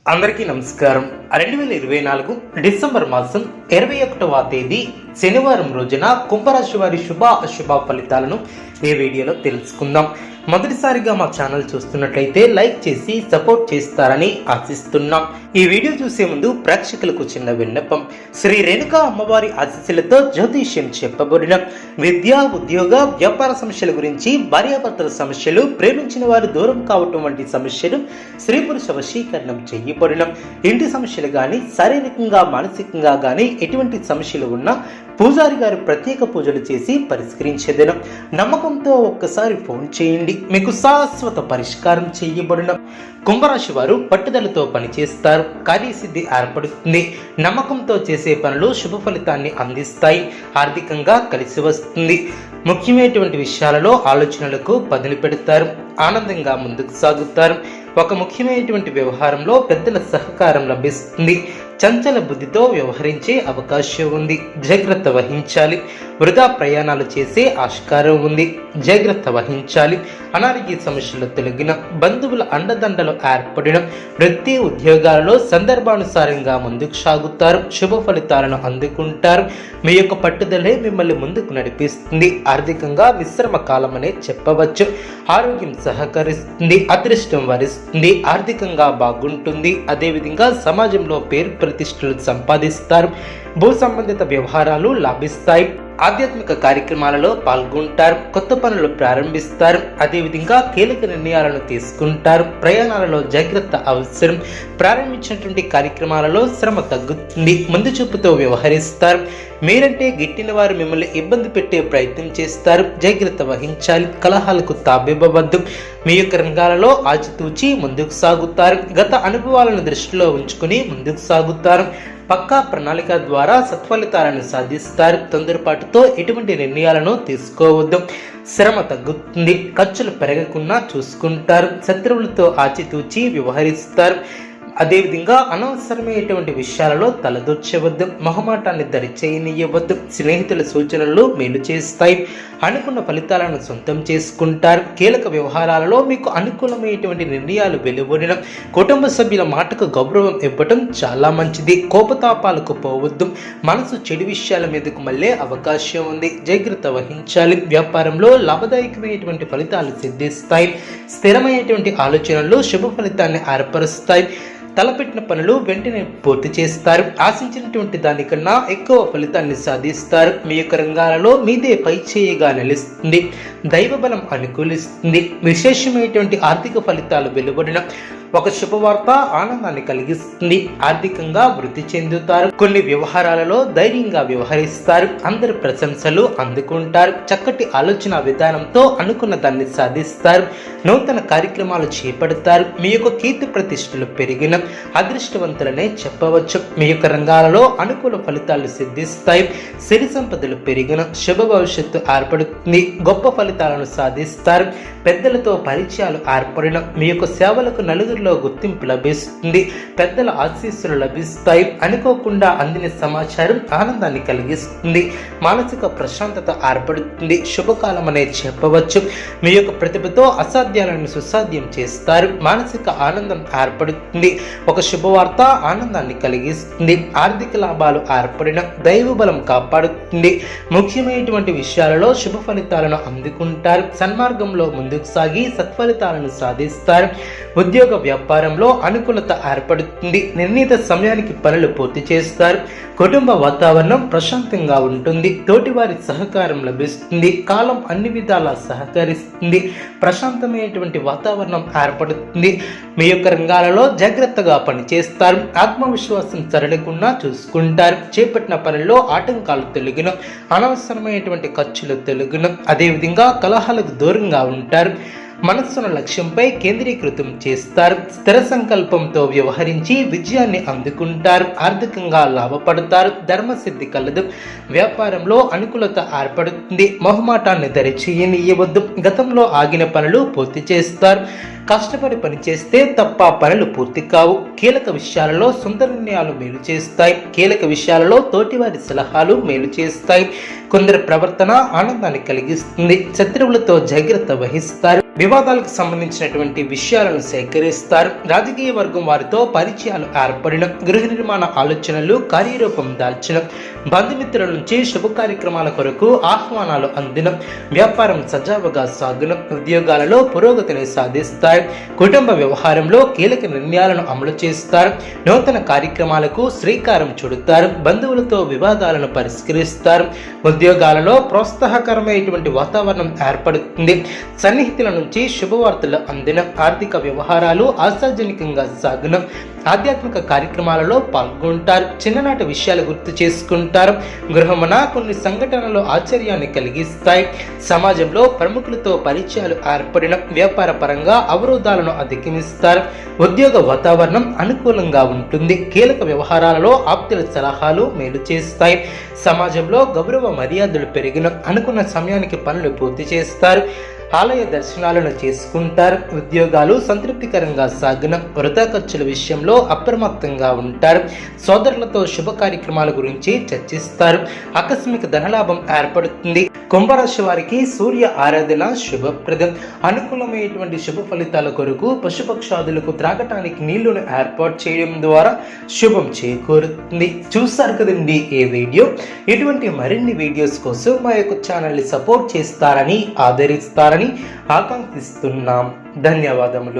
అందరికీ నమస్కారం. 2024 డిసెంబర్ మాసం 21వ తేదీ శనివారం రోజున కుంభరాశి వారి శుభ అశుభ ఫలితాలను ఈ వీడియోలో తెలుసుకుందాం. మొదటిసారిగా మా ఛానల్ చూస్తున్నట్లయితే లైక్ చేసి సపోర్ట్ చేస్తారని ఆశిస్తున్నాం. ఈ వీడియో చూసే ముందు ప్రేక్షకులకు చిన్న విన్నపం. శ్రీ రేణుకా అమ్మవారి ఆశీస్సులతో జ్యోతిష్యం చెప్పబడిన విద్యా, ఉద్యోగ, వ్యాపార సమస్యల గురించి, భార్యాభర్తల సమస్యలు, ప్రేమించిన వారు దూరం కావటం వంటి సమస్యలు, స్త్రీ పురుష వశీకరణం చేయబడిన ఇంటి సమస్యలు కానీ, శారీరకంగా మానసికంగా కానీ ఎటువంటి సమస్యలు ఉన్నా పూజారి గారు ప్రత్యేక పూజలు చేసి పరిష్కరించేదను. నమ్మకంతో ఒక్కసారి ఫోన్ చేయండి, మీకు శాశ్వత పరిష్కారం చేయబడిన. కుంభరాశి వారు పట్టుదలతో పనిచేస్తారు, కార్యసిద్ధి ఏర్పడుతుంది. నమ్మకంతో చేసే పనులు శుభ ఫలితాన్ని అందిస్తాయి. ఆర్థికంగా కలిసి వస్తుంది. ముఖ్యమైనటువంటి విషయాలలో ఆలోచనలకు పదులు పెడతారు. ఆనందంగా ముందుకు సాగుతారు. ఒక ముఖ్యమైనటువంటి వ్యవహారంలో పెద్దల సహకారం లభిస్తుంది. చంచల బుద్ధితో వ్యవహరించే అవకాశం ఉంది. జాగ్రత్త వహించాలి. వృధా ప్రయాణాలు చేసే ఆస్కారం ఉంది. జాగ్రత్త వహించాలి. అనారోగ్య సమస్యలు తొలగిన, బంధువుల అండదండలు ఏర్పడిన, వృత్తి ఉద్యోగాలలో సందర్భానుసారంగా ముందుకు సాగుతారు. శుభ ఫలితాలను అందుకుంటారు. మీ యొక్క పట్టుదలే మిమ్మల్ని ముందుకు నడిపిస్తుంది. ఆర్థికంగా మిశ్రమ కాలం అనే చెప్పవచ్చు. ఆరోగ్యం సహకరిస్తుంది. అదృష్టం వరిస్తుంది. ఆర్థికంగా బాగుంటుంది. అదేవిధంగా సమాజంలో పేరు ప్రతిష్టలు సంపాదిస్తారు. భూ సంబంధిత వ్యవహారాలు లాభిస్తాయి. ఆధ్యాత్మిక కార్యక్రమాలలో పాల్గొంటారు. కొత్త పనులు ప్రారంభిస్తారు. అదేవిధంగా కీలక నిర్ణయాలను తీసుకుంటారు. ప్రయాణాలలో జాగ్రత్త అవసరం. ప్రారంభించినటువంటి కార్యక్రమాలలో శ్రమ తగ్గుతుంది. ముందు చూపుతో వ్యవహరిస్తారు. మీరంటే గిట్టిన వారు మిమ్మల్ని ఇబ్బంది పెట్టే ప్రయత్నం చేస్తారు. జాగ్రత్త వహించాలి. కలహాలకు తాబివ్వవద్దు. మీ యొక్క రంగాలలో ఆచితూచి ముందుకు సాగుతారు. గత అనుభవాలను దృష్టిలో ఉంచుకుని ముందుకు సాగుతారు. పక్కా ప్రణాళిక ద్వారా సత్ఫలితాలను సాధిస్తారు. తొందరపాటుతో ఎటువంటి నిర్ణయాలను తీసుకోవద్దు. శ్రమ తగ్గుతుంది. ఖర్చులు పెరగకుండా చూసుకుంటారు. శత్రువులతో ఆచితూచి వ్యవహరిస్తారు. అదేవిధంగా అనవసరమైనటువంటి విషయాలలో తలదొచ్చవద్దు. మొహమాటాన్ని దరిచేయనివ్వద్దు. స్నేహితుల సూచనలు మేలు చేస్తాయి. అనుకున్న ఫలితాలను సొంతం చేసుకుంటారు. కీలక వ్యవహారాలలో మీకు అనుకూలమైనటువంటి నిర్ణయాలు వెలువడిన, కుటుంబ సభ్యుల మాటకు గౌరవం ఇవ్వటం చాలా మంచిది. కోపతాపాలకు పోవద్దు. మనసు చెడు విషయాల మీదకు మళ్ళీ అవకాశం ఉంది. జాగ్రత్త వహించాలి. వ్యాపారంలో లాభదాయకమైనటువంటి ఫలితాలు సిద్ధిస్తాయి. స్థిరమైనటువంటి ఆలోచనలు శుభ ఫలితాన్ని ఏర్పరుస్తాయి. తలపెట్టిన పనులు వెంటనే పూర్తి చేస్తారు. ఆశించినటువంటి దానికన్నా ఎక్కువ ఫలితాన్ని సాధిస్తారు. మీ యొక్క రంగాలలో మీదే పై చేయిగా నిలుస్తుంది. దైవ బలం అనుకూలిస్తుంది. విశేషమైనటువంటి ఆర్థిక ఫలితాలు వెలువడిన ఒక శుభవార్త ఆనందాన్ని కలిగిస్తుంది. ఆర్థికంగా వృద్ధి చెందుతారు. కొన్ని వ్యవహారాలలో ధైర్యంగా వ్యవహరిస్తారు. అందరి ప్రశంసలు అందుకుంటారు. చక్కటి ఆలోచన విధానంతో అనుకున్న దాన్ని సాధిస్తారు. నూతన కార్యక్రమాలు చేపడతారు. మీ యొక్క కీర్తి ప్రతిష్టలు పెరిగిన అదృష్టవంతులనే చెప్పవచ్చు. మీ యొక్క రంగాలలో అనుకూల ఫలితాలు సిద్ధిస్తాయి. సిరి సంపదలు పెరిగిన శుభ భవిష్యత్తు ఏర్పడుతుంది. గొప్ప ఫలితాలను సాధిస్తారు. పెద్దలతో పరిచయాలు ఏర్పడిన మీ యొక్క సేవలకు నలుగురిలో గుర్తింపు లభిస్తుంది. పెద్దల ఆశీస్సులు లభిస్తాయి. అనుకోకుండా అందిన సమాచారం ఆనందాన్ని కలిగిస్తుంది. మానసిక ప్రశాంతత ఏర్పడుతుంది. శుభకాలం అనే చెప్పవచ్చు. మీ యొక్క ప్రతిభతో అసాధ్యాలను సుసాధ్యం చేస్తారు. మానసిక ఆనందం ఏర్పడుతుంది. ఒక శుభవార్త ఆనందాన్ని కలిగిస్తుంది. ఆర్థిక లాభాలు ఏర్పడిన దైవ బలం కాపాడుతుంది. ముఖ్యమైనటువంటి విషయాలలో శుభ ఫలితాలను అందుకుంటారు. సన్మార్గంలో ముందుకు సాగి సత్ఫలితాలను సాధిస్తారు. ఉద్యోగ వ్యాపారంలో అనుకూలత ఏర్పడుతుంది. నిర్ణీత సమయానికి పనులు పూర్తి చేస్తారు. కుటుంబ వాతావరణం ప్రశాంతంగా ఉంటుంది. తోటివారి సహకారం లభిస్తుంది. కాలం అన్ని విధాలా సహకరిస్తుంది. ప్రశాంతమైనటువంటి వాతావరణం ఏర్పడుతుంది. మీ యొక్క రంగాలలో జాగ్రత్తగా పనిచేస్తారు. ఆత్మవిశ్వాసం సరళకుండా చూసుకుంటారు. చేపట్టిన పనుల్లో ఆటంకాలు తొలగిన, అనవసరమైనటువంటి ఖర్చులు తొలగిన, అదేవిధంగా కలహాలకు దూరంగా ఉంటారు. మనస్సును లక్ష్యంపై కేంద్రీకృతం చేస్తారు. స్థిర సంకల్పంతో వ్యవహరించి విజయాన్ని అందుకుంటారు. ఆర్థికంగా లాభపడతారు. ధర్మసిద్ధి కలదు. వ్యాపారంలో అనుకూలత ఏర్పడుతుంది. మొహమాటాన్ని దరిచేయనివ్వద్దు. గతంలో ఆగిన పనులు పూర్తి చేస్తారు. కష్టపడి పనిచేస్తే తప్ప పనులు పూర్తి కావు. కీలక విషయాలలో సొంత నిర్ణయాలు మేలు చేస్తాయి. కీలక విషయాలలో తోటివారి సలహాలు మేలు చేస్తాయి. కొందరి ప్రవర్తన ఆనందాన్ని కలిగిస్తుంది. శత్రువులతో జాగ్రత్త వహిస్తారు. వివాదాలకు సంబంధించినటువంటి విషయాలను సేకరిస్తారు. రాజకీయ వర్గం వారితో పరిచయాలు ఏర్పడిన, గృహ నిర్మాణ ఆలోచనలు కార్యరూపం దాల్చిన, బంధుమిత్రుల నుంచి శుభ కార్యక్రమాల కొరకు ఆహ్వానాలు అందిన, వ్యాపారం సజావుగా సాగున, ఉద్యోగాలలో పురోగతిని సాధిస్తారు. కుటుంబ వ్యవహారంలో కీలక నిర్ణయాలను అమలు చేస్తారు. నూతన కార్యక్రమాలకు శ్రీకారం చుడతారు. బంధువులతో వివాదాలను పరిష్కరిస్తారు. ఉద్యోగాలలో ప్రోత్సాహకరమైనటువంటి వాతావరణం ఏర్పడుతుంది. సన్నిహితుల నుంచి శుభవార్తలు అందిన, ఆర్థిక వ్యవహారాలు ఆశాజనకంగా సాగున, ఆధ్యాత్మిక కార్యక్రమాలలో పాల్గొంటారు. చిన్ననాటి విషయాలు గుర్తు చేసుకుంటారు. గృహమున కొన్ని సంఘటనలు ఆశ్చర్యాన్ని కలిగిస్తాయి. సమాజంలో ప్రముఖులతో పరిచయాలు ఏర్పడిన, వ్యాపార పరంగా అవరోధాలను అధిగమిస్తారు. ఉద్యోగ వాతావరణం అనుకూలంగా ఉంటుంది. కీలక వ్యవహారాలలో ఆప్తుల సలహాలు మేలు చేస్తాయి. సమాజంలో గౌరవ మర్యాదలు పెరిగిన, అనుకున్న సమయానికి పనులు పూర్తి చేస్తారు. ఆలయ దర్శనాలను చేసుకుంటారు. ఉద్యోగాలు సంతృప్తికరంగా సాగిన, వృధా ఖర్చుల విషయంలో అప్రమత్తంగా ఉంటారు. సోదరులతో శుభ కార్యక్రమాల గురించి చర్చిస్తారు. ఆకస్మిక ధనలాభం ఏర్పడుతుంది. కుంభరాశి వారికి సూర్య ఆరాధన శుభప్రదం. అనుకూలమైనటువంటి శుభ ఫలితాల కొరకు పశుపక్షాదులకు త్రాగటానికి నీళ్లను ఏర్పాటు చేయడం ద్వారా శుభం చేకూరుతుంది. చూస్తారు కదండి ఈ వీడియో. ఇటువంటి మరిన్ని వీడియోస్ కోసం మా యొక్క ఛానల్ని సపోర్ట్ చేస్తారని, ఆదరిస్తారని ఆకాంక్షిస్తున్నాం. ధన్యవాదములు.